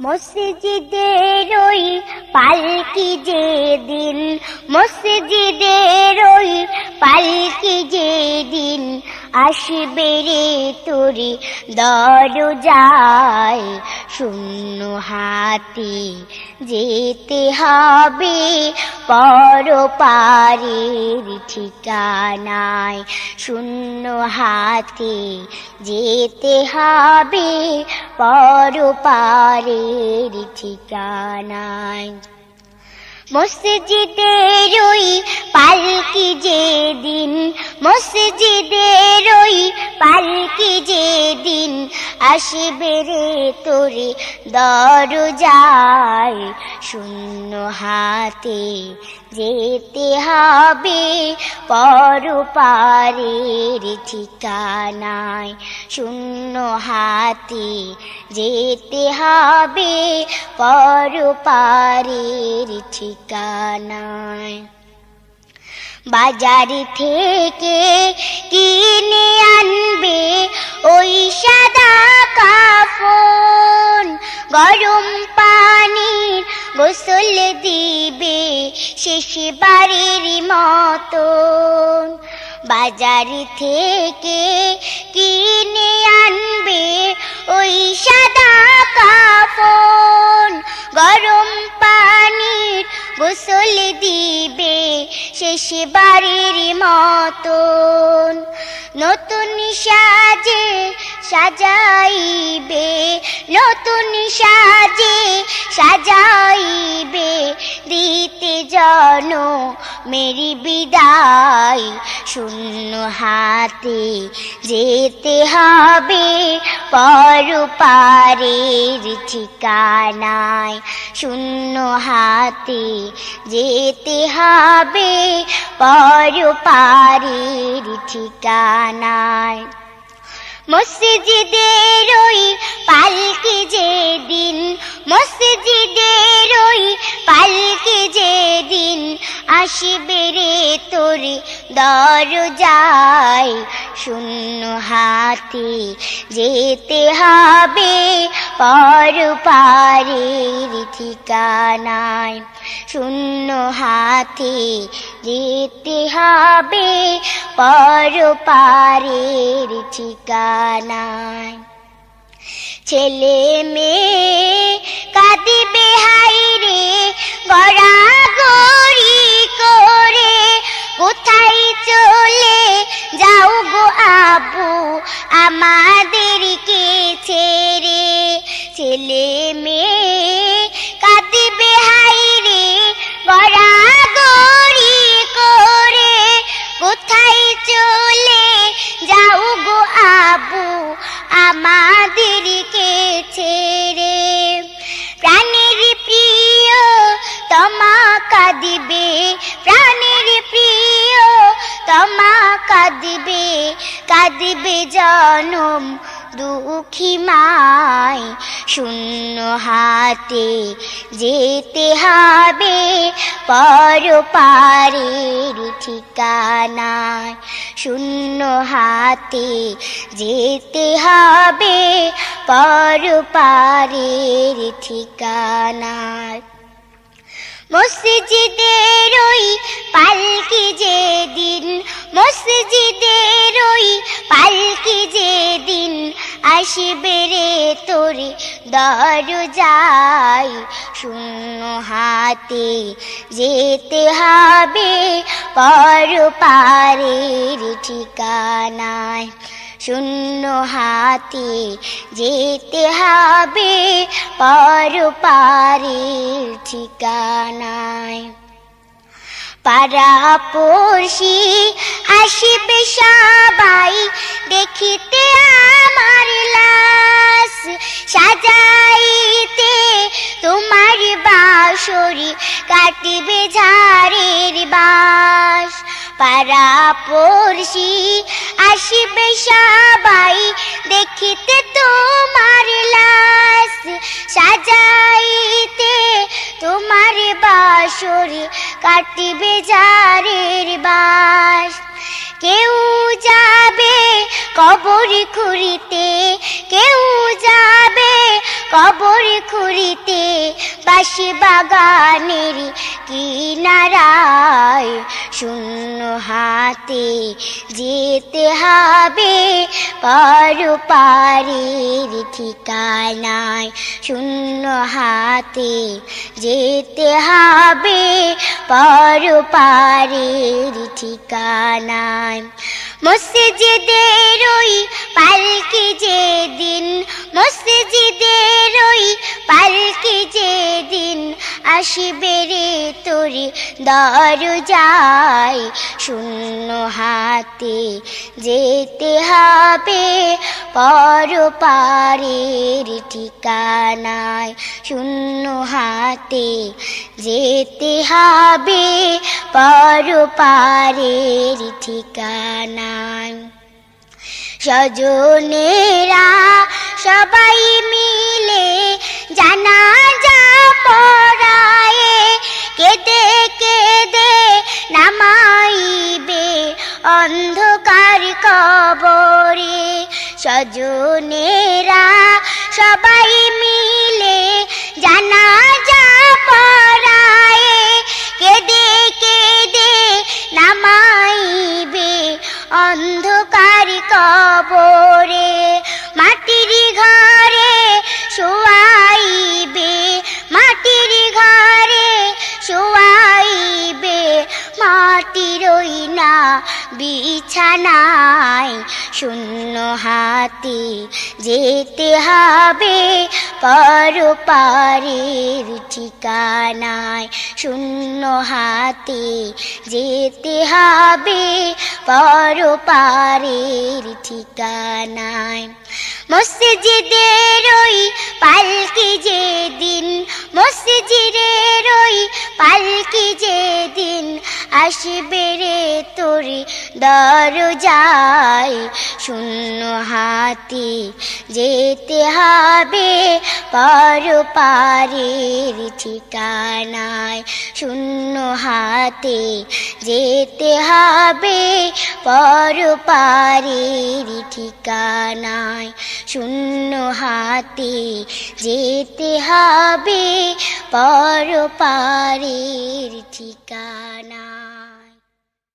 মসজিদের ওই পালকি যেদিন, মসজিদের ওই পালকি যেদিন আসবে রে তোরে দরজায়, শূন্য হাতে যেতে হবে পরপারের ঠিকানায়, শূন্য হাতে যেতে হবে পরপারের ঠিকানায়। মসজিদের ওই পালকি যেদিন, মসজিদের ওই পালকি যেদিন আসবে রে তোরে দরজায়, শূন্য হাতে যেতে হবে পরপারের ঠিকানায়, শূন্য হাতে যেতে হবে পরপারের ঠিকানায়। বাজার থেকে কিনে আনবে ওই সাদা কাফন, গরম পানির গোসল দিবে শেষবারের মতন। বাজার থেকে কিনে আনবে ওই সাদা কাফন, গরম পানির গোসল দিবে শেষবারের মতন। নতুন সাজে সাজাইবে, নতুন সাজে সাজাইবে দিতে জনমেরি বিদায়, শূন্য হাতে যেতে হবে পরপারের ঠিকানায়, শূন্য হাতে যেতে হবে পরপারের ঠিকানায়। মসজিদের ওই পালকি যেদিন, মসজিদের ওই পালকি যেদিন আসবে রে তোরে দরজায়, শূন্য হাতে যেতে হবে পরপারের ঠিকানায়, শূন্য হাতে যেতে হবে পরপারের ঠিকানায়। ছেলে মেয়ে কাঁদিবে হায়রে গড়াগড়ি করে, কোথায় চলে যাও গো আব্বু আমাদেরকে ছেড়ে। ছেলে মেয়ে কাঁদিবে হায়রে গড়াগড়ি করে, কোথায় চলে যাও গো আব্বু আমাদেরকে ছেড়ে। প্রাণের প্রিয় তোমা কাঁদিবে, প্রাণের প্রিয় তোমা কাঁদিবে, কাঁদিবে জনম দুঃখী মায়, শূন্য হাতে যেতে হবে পরপারের ঠিকানায়, শূন্য হাতে যেতে হবে পরপারের ঠিকানায়। মসজিদের ওই পালকি যেদিন, মসজিদের ওই পালকি যেদিন আসবে রে তোরে দরজায়, শূন্য হাতে যেতে হবে পরপারের ঠিকানায়, শূন্য হাতে যেতে হবে পরপারের ঠিকানায়। পাড়া পড়শি আসবে সবাই দেখিতে আমার লাশ, সাজাইতে তোমার বাঁশরি কাটিবে ঝাড়ের বাঁশ। পাড়া পড়শি আসবে সবাই দেখিতে তোমার লাশ, সাজাইতে তোমার বাঁশরি কাটিবে ঝাড়ের বাঁশ। কেউ যাবে কবর খুঁড়িতে, কেউ যাবে কবর খুঁড়িতে বাঁশি বাগানের কিনারায় শূন্য হাতে যেতে হবে পরপারের ঠিকানায় শূন্য হাতে যেতে হবে পরপারের ঠিকানায় মসজিদের ওই পালকি যেদিন মসজিদের ওই পালকি যেদিন আসিবে রে তোর দরজায় শূন্য হাতে যেতে হবে পরপারের ঠিকানায় শূন্য হাতে যেতে হবে পরপারের ঠিকানায় স্বজনেরা সবাই মিলে জানাজা পড়ায় কেঁদে কেঁদে নামাইবে অন্ধকার কবরে স্বজনেরা সবাই মিলে জানাজা পড়ায় কেঁদে কেঁদে নামাইবে অন্ধকার কবরে মাটির ঘরে শোয়াইবে মাটির ঘরে শোয়াইবে মাটির ওই না বিছানায় শূন্য হাতে যেতে হবে পরপারের ঠিকানায় শূন্য হাতে যেতে হবে পরপারের ঠিকানায় মসজিদের ওই পালকি যেদিন মসজিদের ওই পালকি যেদিন আসবে রে তোর দরজায় শূন্য হাতে যেতে হবে পরপারের ঠিকানায় শূন্য হাতে যেতে হবে পরপারের ঠিকানায় শূন্য হাতে যেতে হবে পরপারের ঠিকানায়।